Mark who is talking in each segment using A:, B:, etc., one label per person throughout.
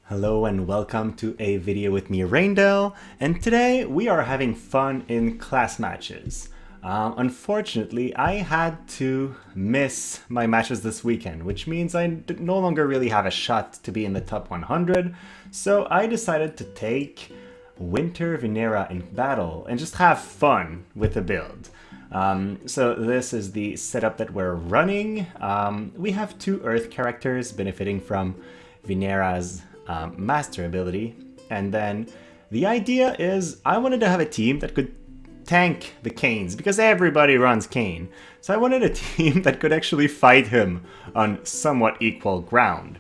A: Hello and welcome to a video with me, Raindell, and today we are having fun in class matches. Unfortunately, I had to miss my matches this weekend, which means I no longer really have a shot to be in the top 100, so I decided to take Winter Vinera in battle and just have fun with the build. So this is the setup that we're running. We have two Earth characters benefiting from Vinera's master ability, and then the idea is I wanted to have a team that could tank the Kains because everybody runs Kain. So I wanted a team that could actually fight him on somewhat equal ground.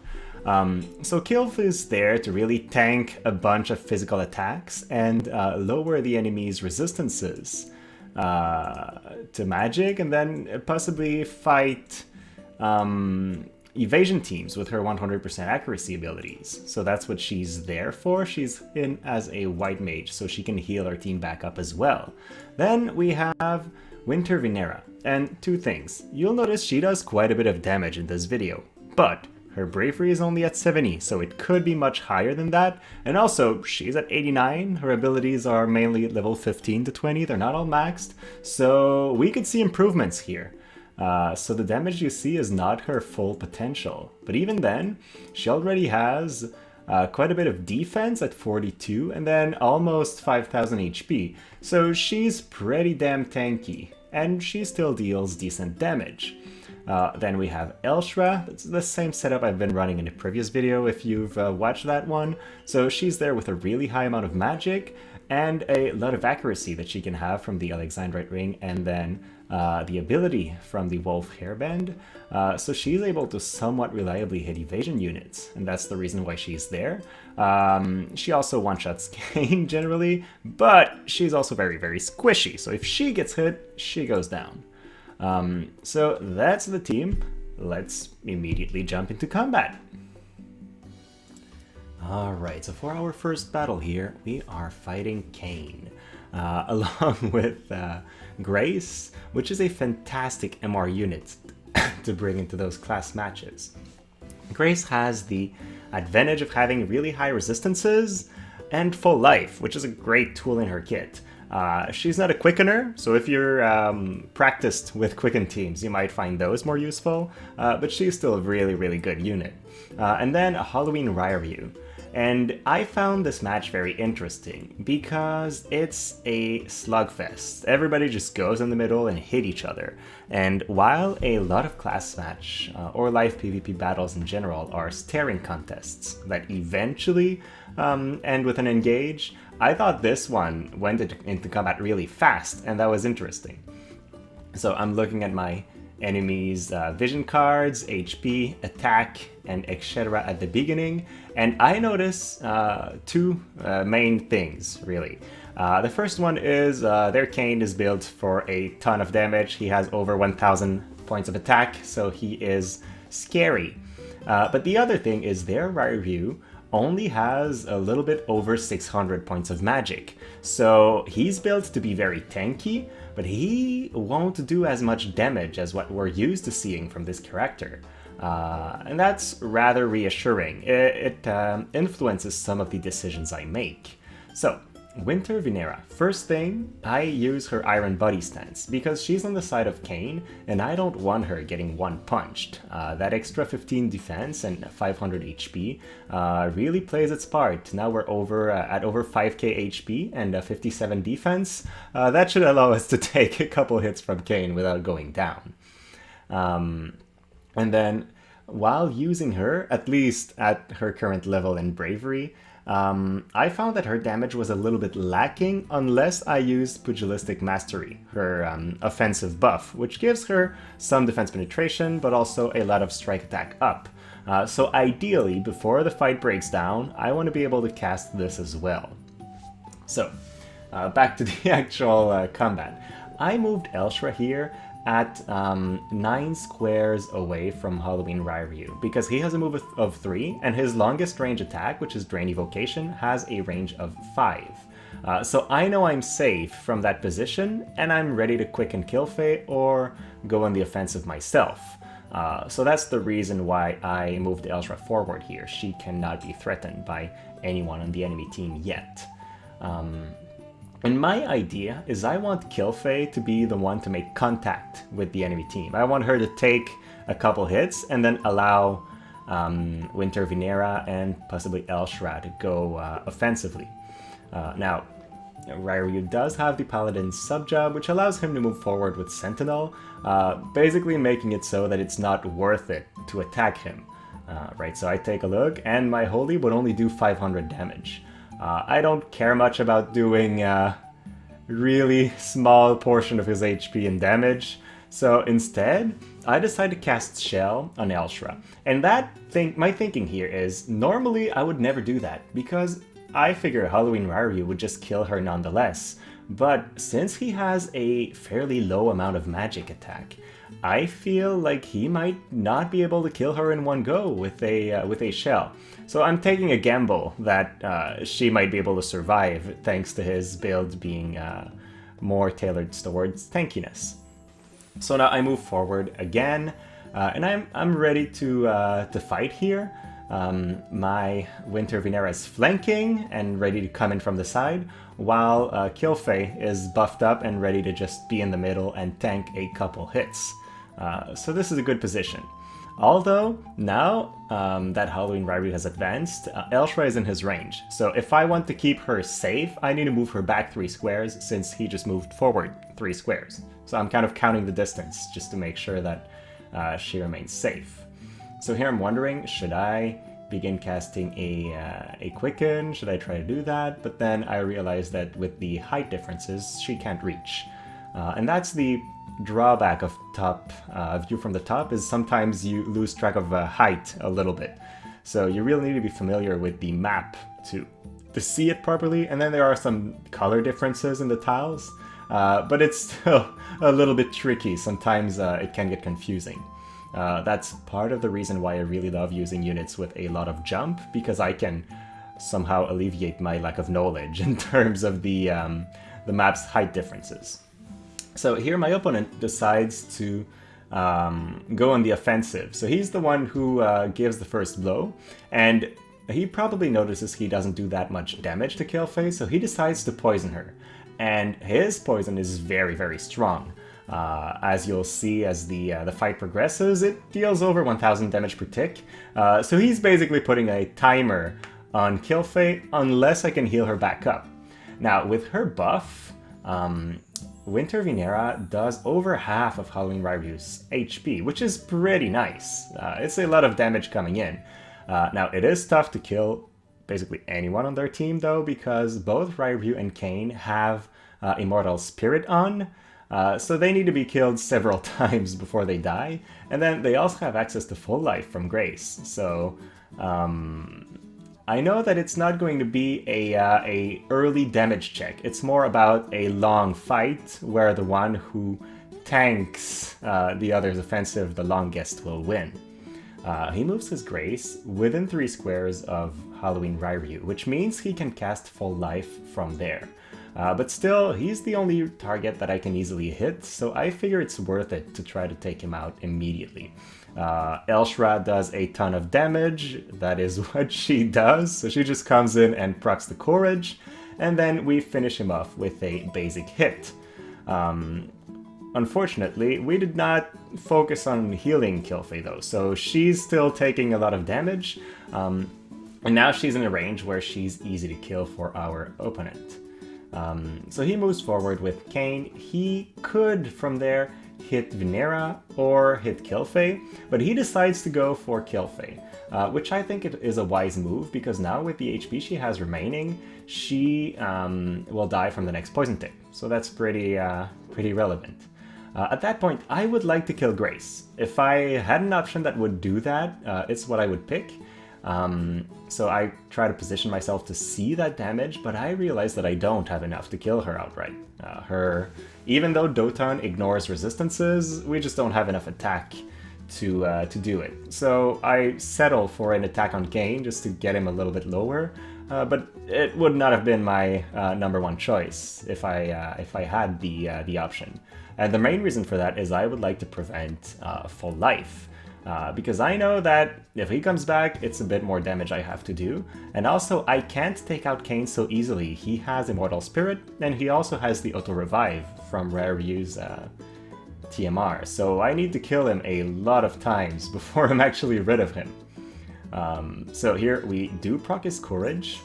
A: So Kilphe is there to really tank a bunch of physical attacks and lower the enemy's resistances to magic, and then possibly fight evasion teams with her 100% accuracy abilities. So that's what she's there for. She's in as a white mage, so she can heal our team back up as well. Then we have Winter Vinera, and two things. You'll notice she does quite a bit of damage in this video, but her bravery is only at 70, so it could be much higher than that. And also, she's at 89. Her abilities are mainly at level 15 to 20. They're not all maxed, so we could see improvements here. So the damage you see is not her full potential. But even then, she already has quite a bit of defense at 42 and then almost 5000 HP. So she's pretty damn tanky, and she still deals decent damage. Then we have Ellshra. It's the same setup I've been running in the previous video if you've watched that one. So she's there with a really high amount of magic and a lot of accuracy that she can have from the Alexandrite Ring, and then the ability from the Wolf Hairband. So she's able to somewhat reliably hit evasion units, and that's the reason why she's there. She also one-shots Kain generally, but she's also very, very squishy. So if she gets hit, she goes down. So that's the team. Let's immediately jump into combat. Alright, so for our first battle here, we are fighting Kain, along with Grace, which is a fantastic MR unit to bring into those class matches. Grace has the advantage of having really high resistances and full life, which is a great tool in her kit. She's not a quickener, so if you're practiced with quicken teams, you might find those more useful, but she's still a really, really good unit. And then a Halloween Rairyuu. And I found this match very interesting because it's a slugfest. Everybody just goes in the middle and hit each other. And while a lot of class match or live PvP battles in general are staring contests that eventually end with an engage, I thought this one went into combat really fast, and that was interesting. So I'm looking at my enemies' vision cards, HP, attack, and etc. at the beginning, and I notice two main things, really. The first one is their Kain is built for a ton of damage. He has over 1000 points of attack, so he is scary. But the other thing is their Rairyuu only has a little bit over 600 points of magic. So he's built to be very tanky, but he won't do as much damage as what we're used to seeing from this character. And that's rather reassuring. It influences some of the decisions I make. So, Winter Vinera. First thing, I use her Iron Body stance because she's on the side of Kain and I don't want her getting one-punched. That extra 15 defense and 500 HP really plays its part. Now we're at over 5k HP and 57 defense. That should allow us to take a couple hits from Kain without going down. And then, while using her, at least at her current level in Bravery, I found that her damage was a little bit lacking unless I used Pugilistic Mastery, her offensive buff, which gives her some defense penetration, but also a lot of strike attack up. So ideally, before the fight breaks down, I want to be able to cast this as well. So, back to the actual combat. I moved Ellshra here at 9 squares away from Halloween Rairyuu because he has a move of 3 and his longest range attack, which is Drain Evocation, has a range of 5. So I know I'm safe from that position and I'm ready to quicken Kilphe or go on the offensive myself. So that's the reason why I moved Ellshra forward here. She cannot be threatened by anyone on the enemy team yet. And my idea is I want Kilphe to be the one to make contact with the enemy team. I want her to take a couple hits and then allow Winter Vinera and possibly Ellshra to go offensively. Now, Rairyuu does have the Paladin sub-job, which allows him to move forward with Sentinel, basically making it so that it's not worth it to attack him. Right, so I take a look, and my Holy would only do 500 damage. I don't care much about doing really small portion of his HP and damage, so instead, I decide to cast Shell on Ellshra. And my thinking here is, normally I would never do that, because I figure Halloween Rairyuu would just kill her nonetheless. But since he has a fairly low amount of magic attack, I feel like he might not be able to kill her in one go with a shell. So I'm taking a gamble that she might be able to survive thanks to his build being more tailored towards tankiness. So now I move forward again, and I'm ready to fight here. My Winter Vinera is flanking and ready to come in from the side, while Kilphe is buffed up and ready to just be in the middle and tank a couple hits. So this is a good position. Although, now that Halloween Rairyuu has advanced, Ellshra is in his range. So if I want to keep her safe, I need to move her back 3 squares since he just moved forward 3 squares. So I'm kind of counting the distance just to make sure that she remains safe. So here I'm wondering, should I begin casting a Quicken? Should I try to do that? But then I realized that with the height differences, she can't reach. And that's the drawback of top view from the top, is sometimes you lose track of height a little bit. So you really need to be familiar with the map to see it properly. And then there are some color differences in the tiles, but it's still a little bit tricky. Sometimes it can get confusing. That's part of the reason why I really love using units with a lot of jump, because I can somehow alleviate my lack of knowledge in terms of the map's height differences. So here my opponent decides to go on the offensive. So he's the one who gives the first blow, and he probably notices he doesn't do that much damage to Kilphe, so he decides to poison her. And his poison is very, very strong. As you'll see as the fight progresses, it deals over 1000 damage per tick. So he's basically putting a timer on Kilphe unless I can heal her back up. Now, with her buff, Winter Vinera does over half of Halloween Rairyuu's HP, which is pretty nice. It's a lot of damage coming in. Now, it is tough to kill basically anyone on their team, though, because both Rairyuu and Kain have Immortal Spirit on. So they need to be killed several times before they die, and then they also have access to full life from Grace. So I know that it's not going to be a early damage check. It's more about a long fight where the one who tanks the other's offensive the longest will win. He moves his Grace within 3 squares of Halloween Rairyuu, which means he can cast full life from there. But still, he's the only target that I can easily hit, so I figure it's worth it to try to take him out immediately. Ellshra does a ton of damage, that is what she does, so she just comes in and procs the Courage, and then we finish him off with a basic hit. Unfortunately, we did not focus on healing Kilphe though, so she's still taking a lot of damage, and now she's in a range where she's easy to kill for our opponent. So he moves forward with Kain. He could, from there, hit Vinera or hit Kilphe, but he decides to go for Kilphe, which I think is a wise move, because now with the HP she has remaining, she will die from the next poison tick. So that's pretty relevant. At that point, I would like to kill Grace. If I had an option that would do that, it's what I would pick. So I try to position myself to see that damage, but I realize that I don't have enough to kill her outright. Even though Doton ignores resistances, we just don't have enough attack to do it. So I settle for an attack on Kain just to get him a little bit lower, but it would not have been my number one choice if I had the option. And the main reason for that is I would like to prevent full life. Because I know that if he comes back, it's a bit more damage I have to do. And also, I can't take out Kain so easily. He has Immortal Spirit, and he also has the Auto Revive from Rairyuu's TMR. So I need to kill him a lot of times before I'm actually rid of him. So here we do proc his Courage,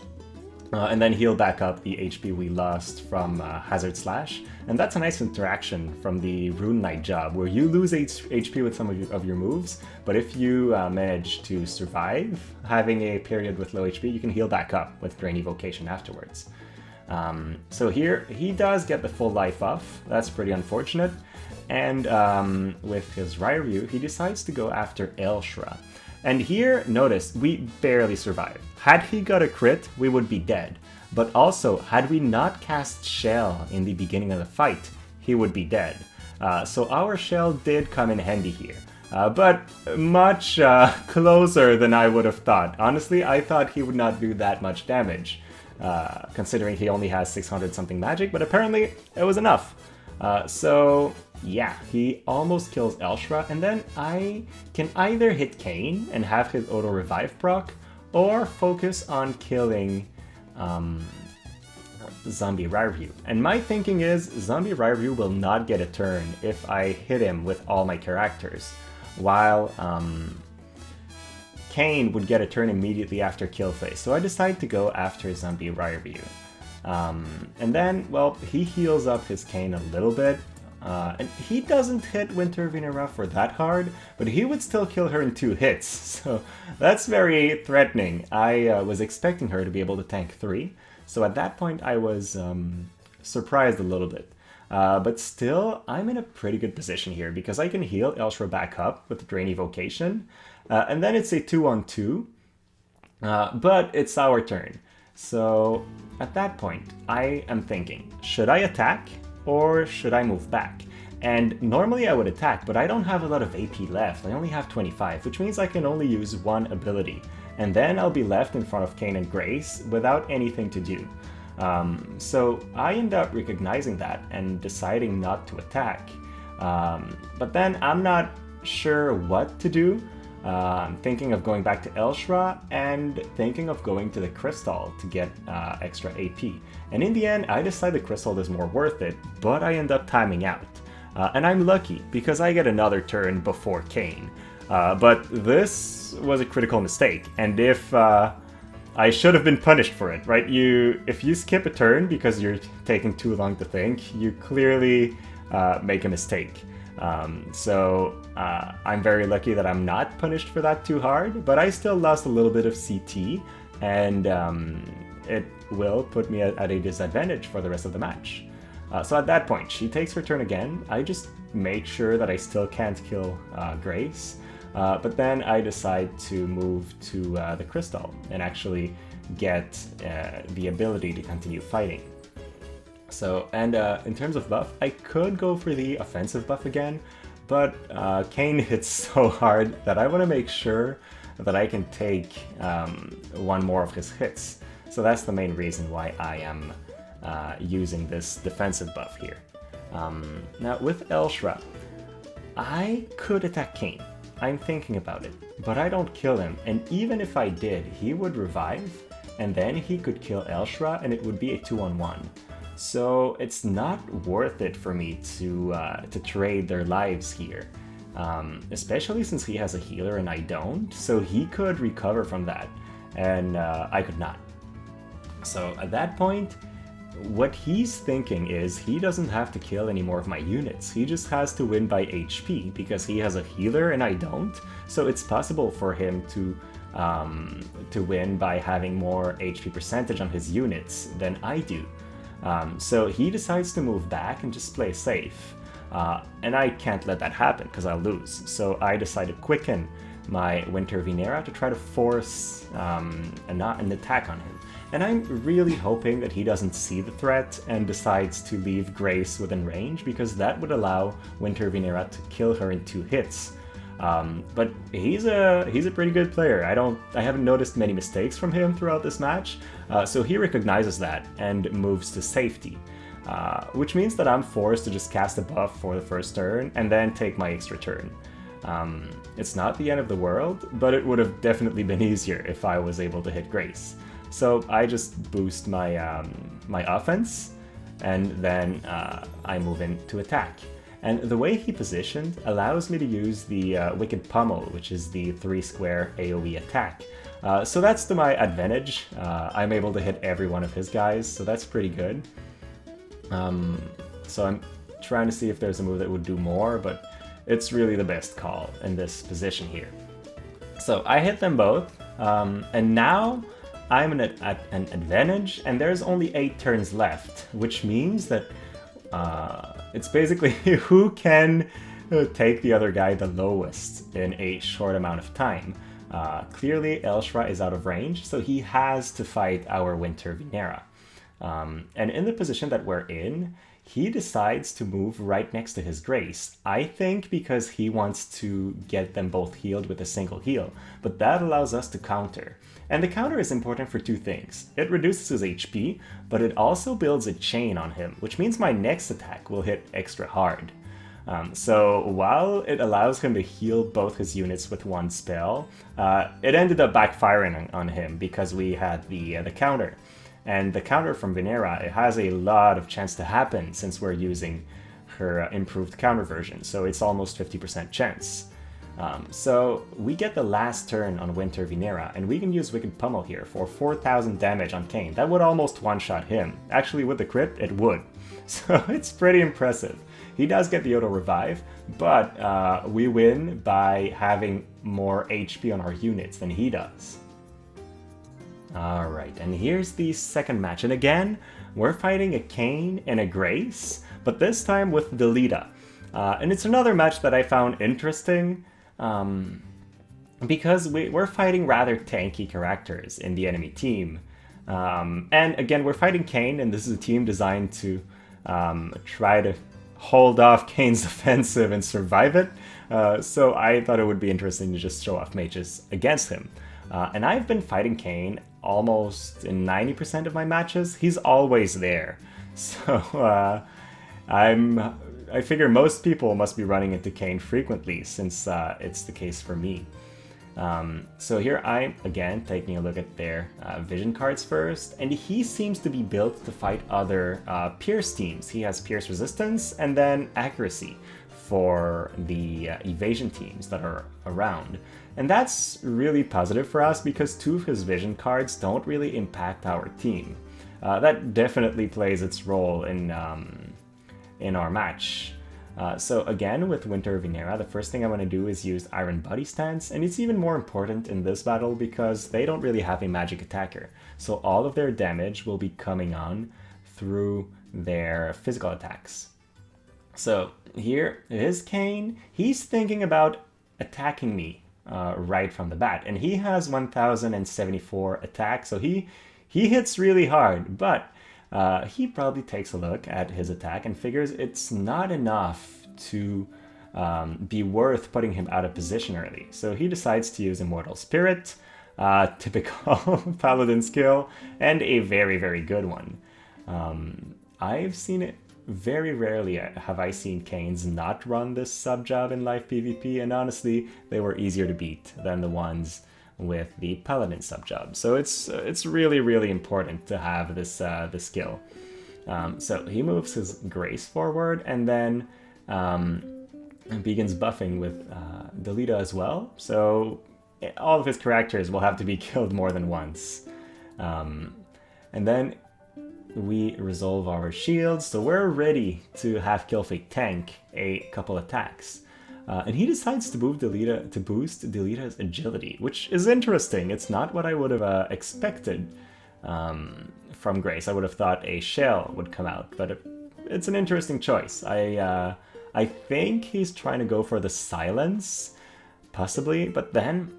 A: and then heal back up the HP we lost from Hazard Slash. And that's a nice interaction from the Rune Knight job, where you lose HP with some of your moves, but if you manage to survive having a period with low HP, you can heal back up with Drain Evocation afterwards. So here, he does get the full life off. That's pretty unfortunate. And with his Rairyuu, he decides to go after Ellshra. And here, notice, we barely survived. Had he got a crit, we would be dead. But also, had we not cast Shell in the beginning of the fight, he would be dead. So our Shell did come in handy here. But much closer than I would have thought. Honestly, I thought he would not do that much damage, considering he only has 600 something magic, but apparently it was enough. So yeah, he almost kills Ellshra, and then I can either hit Kain and have his Auto Revive proc, or focus on killing Zombie Rairyuu. And my thinking is, Zombie Rairyuu will not get a turn if I hit him with all my characters, while Kain would get a turn immediately after Kilphe. So I decide to go after Zombie Rairyuu. And then, well, he heals up his Kain a little bit, and he doesn't hit Winter Vinera for that hard, but he would still kill her in 2 hits, so that's very threatening. I was expecting her to be able to tank 3, so at that point I was surprised a little bit. But still, I'm in a pretty good position here, because I can heal Ellshra back up with Drain Evocation, and then it's a 2-on-2, but it's our turn. So at that point, I am thinking, should I attack or should I move back? And normally I would attack, but I don't have a lot of AP left. I only have 25, which means I can only use 1 ability. And then I'll be left in front of Kain and Grace without anything to do. So I end up recognizing that and deciding not to attack. But then I'm not sure what to do. I'm thinking of going back to Ellshra and thinking of going to the Crystal to get extra AP. And in the end, I decide the Crystal is more worth it, but I end up timing out. And I'm lucky, because I get another turn before Kain. But this was a critical mistake, and if I should have been punished for it, right? If you skip a turn because you're taking too long to think, you clearly make a mistake. So I'm very lucky that I'm not punished for that too hard, but I still lost a little bit of CT, and it will put me at a disadvantage for the rest of the match. So at that point, she takes her turn again. I just make sure that I still can't kill Grace, but then I decide to move to the Crystal and actually get the ability to continue fighting. So, and in terms of buff, I could go for the offensive buff again, but Kain hits so hard that I want to make sure that I can take 1 more of his hits. So that's the main reason why I am using this defensive buff here. Now with Ellshra, I could attack Kain. I'm thinking about it, but I don't kill him, and even if I did, he would revive, and then he could kill Ellshra, and it would be a 2-on-1. So it's not worth it for me to trade their lives here, especially since he has a healer and I don't, so he could recover from that, and I could not. So at that point, what he's thinking is he doesn't have to kill any more of my units, he just has to win by HP, because he has a healer and I don't, so it's possible for him to win by having more HP percentage on his units than I do. So he decides to move back and just play safe, and I can't let that happen because I'll lose. So I decide to quicken my Winter Vinera to try to force an attack on him. And I'm really hoping that he doesn't see the threat and decides to leave Grace within range, because that would allow Winter Vinera to kill her in 2 hits. But he's a pretty good player. I haven't noticed many mistakes from him throughout this match, so he recognizes that and moves to safety, which means that I'm forced to just cast a buff for the first turn and then take my extra turn. It's not the end of the world, but it would have definitely been easier if I was able to hit Grace. So I just boost my, my offense, and then I move in to attack. And the way he positioned allows me to use the Wicked Pummel, which is the 3-square AoE attack. So that's to my advantage. I'm able to hit every one of his guys, so that's pretty good. So I'm trying to see if there's a move that would do more, but it's really the best call in this position here. So I hit them both, and now I'm at an advantage, and there's only 8 turns left, which means that it's basically who can take the other guy the lowest in a short amount of time. Clearly, Ellshra is out of range, so he has to fight our Winter Vinera. And in the position that we're in, he decides to move right next to his Grace. I think because he wants to get them both healed with a single heal, but that allows us to counter. And the counter is important for 2 things. It reduces his HP, but it also builds a chain on him, which means my next attack will hit extra hard. So while it allows him to heal both his units with 1 spell, it ended up backfiring on him because we had the counter. And the counter from Vinera, it has a lot of chance to happen since we're using her improved counter version, so it's almost 50% chance. So we get the last turn on Winter Vinera, and we can use Wicked Pummel here for 4,000 damage on Kain. That would almost one-shot him. Actually, with the crit, it would. So it's pretty impressive. He does get the auto revive, but we win by having more HP on our units than he does. Alright, and here's the second match, and again, we're fighting a Kain and a Grace, but this time with Delita. And it's another match that I found interesting, because we're fighting rather tanky characters in the enemy team. And again, we're fighting Kain, and this is a team designed to try to hold off Kain's offensive and survive it. So I thought it would be interesting to just show off mages against him. And I've been fighting Kain almost in 90% of my matches. He's always there. So I figure most people must be running into Kain frequently, since it's the case for me. So here I'm, again, taking a look at their vision cards first, and he seems to be built to fight other Pierce teams. He has Pierce Resistance and then Accuracy for the evasion teams that are around. And that's really positive for us because 2 of his vision cards don't really impact our team. That definitely plays its role in our match. So again, with Winter Vinera, the first thing I want to do is use Iron Body Stance, and it's even more important in this battle because they don't really have a magic attacker. So all of their damage will be coming on through their physical attacks. So here is Kain. He's thinking about attacking me right from the bat, and he has 1074 attack, so he hits really hard, but he probably takes a look at his attack and figures it's not enough to be worth putting him out of position early. So he decides to use Immortal Spirit, typical paladin skill, and a very, very good one. I've seen it very rarely have I seen Kains not run this sub-job in live PvP, and honestly, they were easier to beat than the ones with the Paladin sub-job. So it's really, really important to have this skill. So he moves his Grace forward, and then begins buffing with Delita as well. So all of his characters will have to be killed more than once. And then we resolve our shields, so we're ready to have Kilphe tank a couple attacks. And he decides to move Delita to boost Delita's agility, which is interesting. It's not what I would have expected from Grace. I would have thought a shell would come out, but it's an interesting choice. I think he's trying to go for the silence, possibly, but then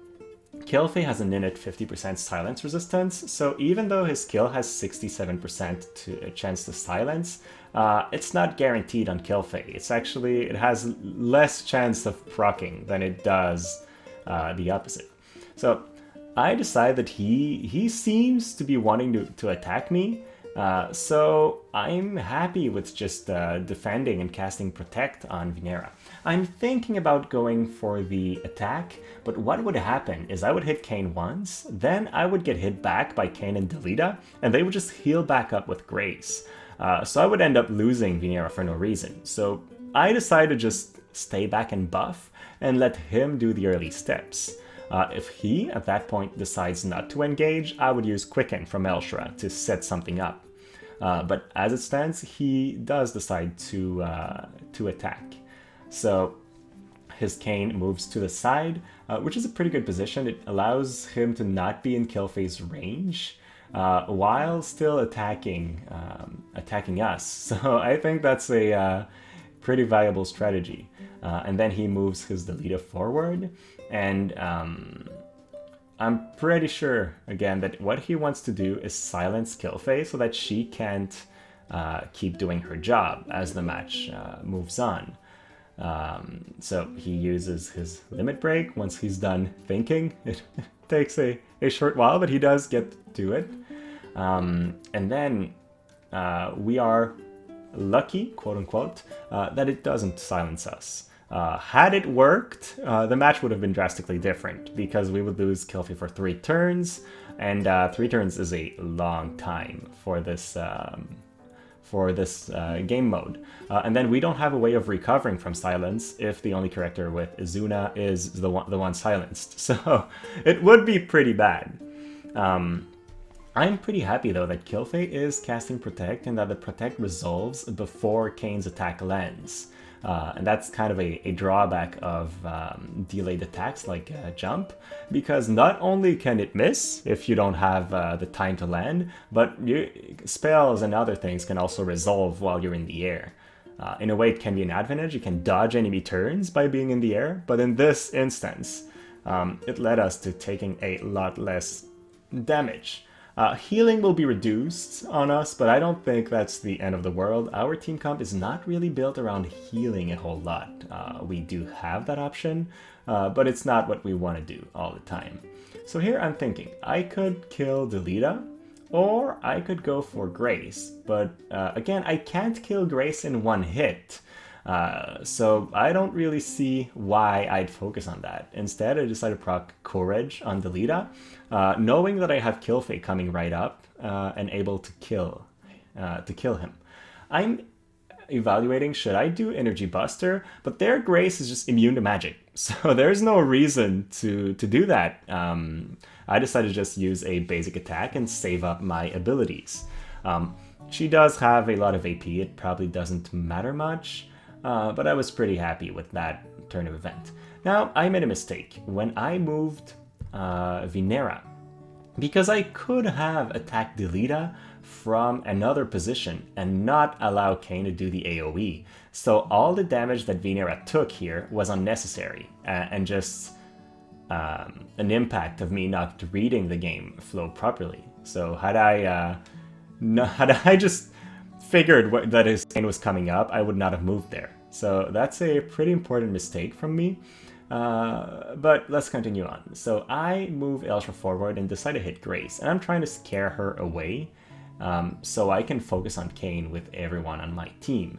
A: Kilphe has an innate 50% silence resistance, so even though his skill has 67% to a chance to silence, it's not guaranteed on Kilphe. It has less chance of proccing than it does the opposite. So I decide that he seems to be wanting to attack me, So I'm happy with just defending and casting Protect on Vinera. I'm thinking about going for the attack, but what would happen is I would hit Kain once, then I would get hit back by Kain and Delita, and they would just heal back up with Grace. So I would end up losing Vinera for no reason. So I decided to just stay back and buff and let him do the early steps. If he, at that point, decides not to engage, I would use Quicken from Ellshra to set something up. But as it stands, he does decide to attack. So his Kain moves to the side, which is a pretty good position. It allows him to not be in Kilphe's range while still attacking us. So I think that's a pretty valuable strategy. And then he moves his Delita forward, and I'm pretty sure, again, that what he wants to do is silence Kilphe so that she can't keep doing her job as the match moves on. So he uses his limit break once he's done thinking. It takes a short while, but he does get to it. And then we are lucky, quote unquote, that it doesn't silence us. Had it worked, the match would have been drastically different because we would lose Kilphe for 3 turns, and 3 turns is a long time for this game mode. And then we don't have a way of recovering from silence if the only character with Izuna is the one silenced. So it would be pretty bad. I'm pretty happy though that Kilphe is casting Protect and that the Protect resolves before Kain's attack lands. And that's kind of a drawback of delayed attacks like Jump, because not only can it miss if you don't have the time to land, but spells and other things can also resolve while you're in the air. In a way, it can be an advantage. You can dodge enemy turns by being in the air, but in this instance, it led us to taking a lot less damage. Healing will be reduced on us, but I don't think that's the end of the world. Our team comp is not really built around healing a whole lot. We do have that option, but it's not what we want to do all the time. So here I'm thinking, I could kill Delita, or I could go for Grace, but again, I can't kill Grace in one hit. So I don't really see why I'd focus on that. Instead, I decided to proc Courage on Delita, knowing that I have Kilphe coming right up and able to kill him. I'm evaluating, should I do Energy Buster? But their Grace is just immune to magic, so there's no reason to do that. I decided to just use a basic attack and save up my abilities. She does have a lot of AP, it probably doesn't matter much. But I was pretty happy with that turn of event. Now, I made a mistake when I moved Vinera, because I could have attacked Delita from another position and not allow Kain to do the AoE. So all the damage that Vinera took here was unnecessary and just an impact of me not reading the game flow properly. So had I just figured that his Kain was coming up, I would not have moved there. So that's a pretty important mistake from me. But let's continue on. So I move Ellshra forward and decide to hit Grace, and I'm trying to scare her away so I can focus on Kain with everyone on my team.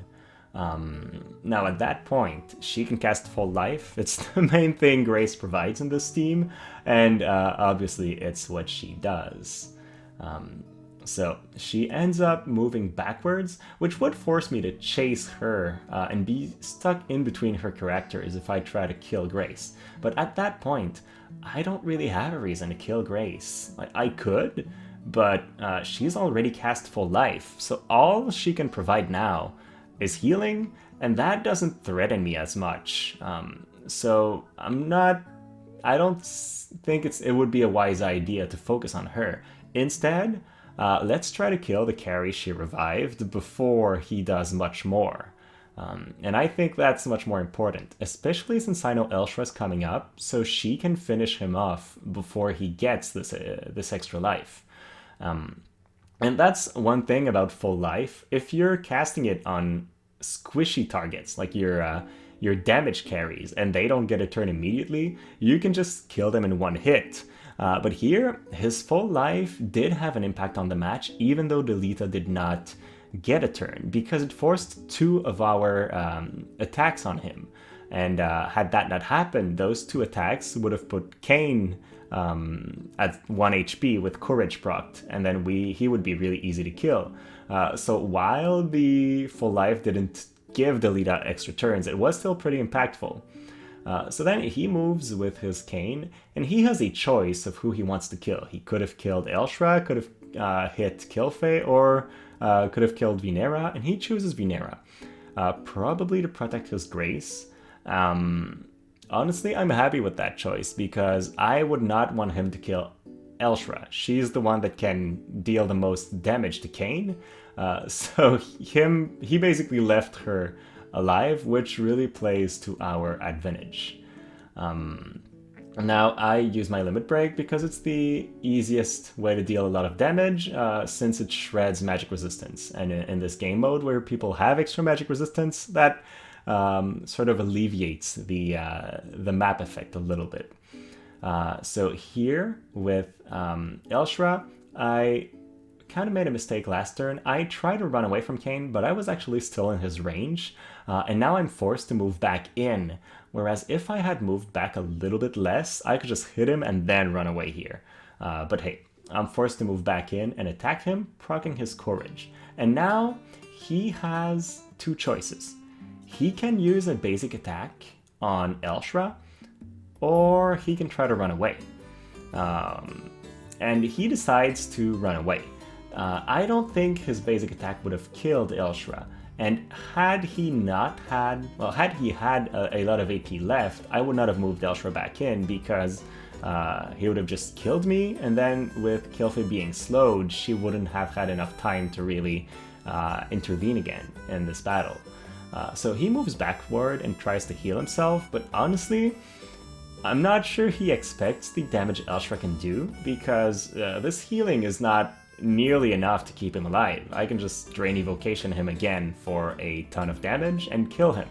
A: Now at that point, she can cast Full Life. It's the main thing Grace provides in this team, and obviously it's what she does. So she ends up moving backwards, which would force me to chase her and be stuck in between her characters if I try to kill Grace. But at that point, I don't really have a reason to kill Grace. I could, but she's already cast Full Life, so all she can provide now is healing, and that doesn't threaten me as much. So I don't think it would be a wise idea to focus on her. Instead, let's try to kill the carry she revived before he does much more. And I think that's much more important, especially since I know Ellshra's coming up, so she can finish him off before he gets this extra life. And that's one thing about Full Life. If you're casting it on squishy targets, like your damage carries, and they don't get a turn immediately, you can just kill them in one hit. But here, his full life did have an impact on the match, even though Delita did not get a turn, because it forced 2 of our attacks on him. And had that not happened, those 2 attacks would have put Kain at 1 HP with Courage procced, and then he would be really easy to kill. So while the full life didn't give Delita extra turns, it was still pretty impactful. So then he moves with his Kain, and he has a choice of who he wants to kill. He could have killed Ellshra, could have hit Kilphe, or could have killed Vinera, and he chooses Vinera, probably to protect his Grace. Honestly, I'm happy with that choice, because I would not want him to kill Ellshra. She's the one that can deal the most damage to Kain, so he basically left her alive, which really plays to our advantage. Now I use my limit break because it's the easiest way to deal a lot of damage, since it shreds magic resistance, and in this game mode where people have extra magic resistance, that sort of alleviates the map effect a little bit. So here with Ellshra, I kind of made a mistake last turn. I tried to run away from Kain, but I was actually still in his range, and now I'm forced to move back in, whereas if I had moved back a little bit less, I could just hit him and then run away here. But hey, I'm forced to move back in and attack him, proccing his Courage. And now he has 2 choices. He can use a basic attack on Ellshra, or he can try to run away. And he decides to run away. I don't think his basic attack would have killed Ellshra, and had he had a lot of AP left, I would not have moved Ellshra back in, because he would have just killed me, and then with Kilphe being slowed, she wouldn't have had enough time to really intervene again in this battle. So he moves backward and tries to heal himself, but honestly, I'm not sure he expects the damage Ellshra can do, because this healing is not nearly enough to keep him alive. I can just drain evocation him again for a ton of damage and kill him.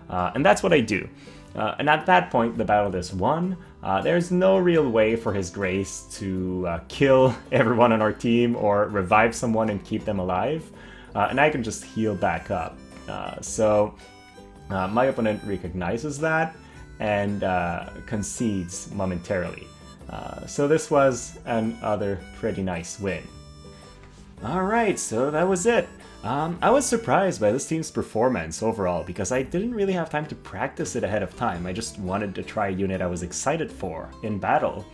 A: And that's what I do. And at that point, the battle is won. There's no real way for his Grace to kill everyone on our team or revive someone and keep them alive. And I can just heal back up. So my opponent recognizes that and concedes momentarily. So this was another pretty nice win. Alright, so that was it. I was surprised by this team's performance overall, because I didn't really have time to practice it ahead of time. I just wanted to try a unit I was excited for in battle.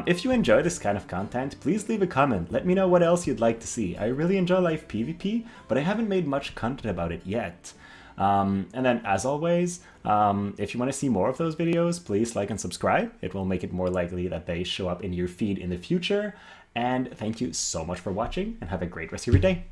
A: If you enjoy this kind of content, please leave a comment. Let me know what else you'd like to see. I really enjoy live PvP, but I haven't made much content about it yet. And then, as always, if you want to see more of those videos, please like and subscribe. It will make it more likely that they show up in your feed in the future. And thank you so much for watching, and have a great rest of your day.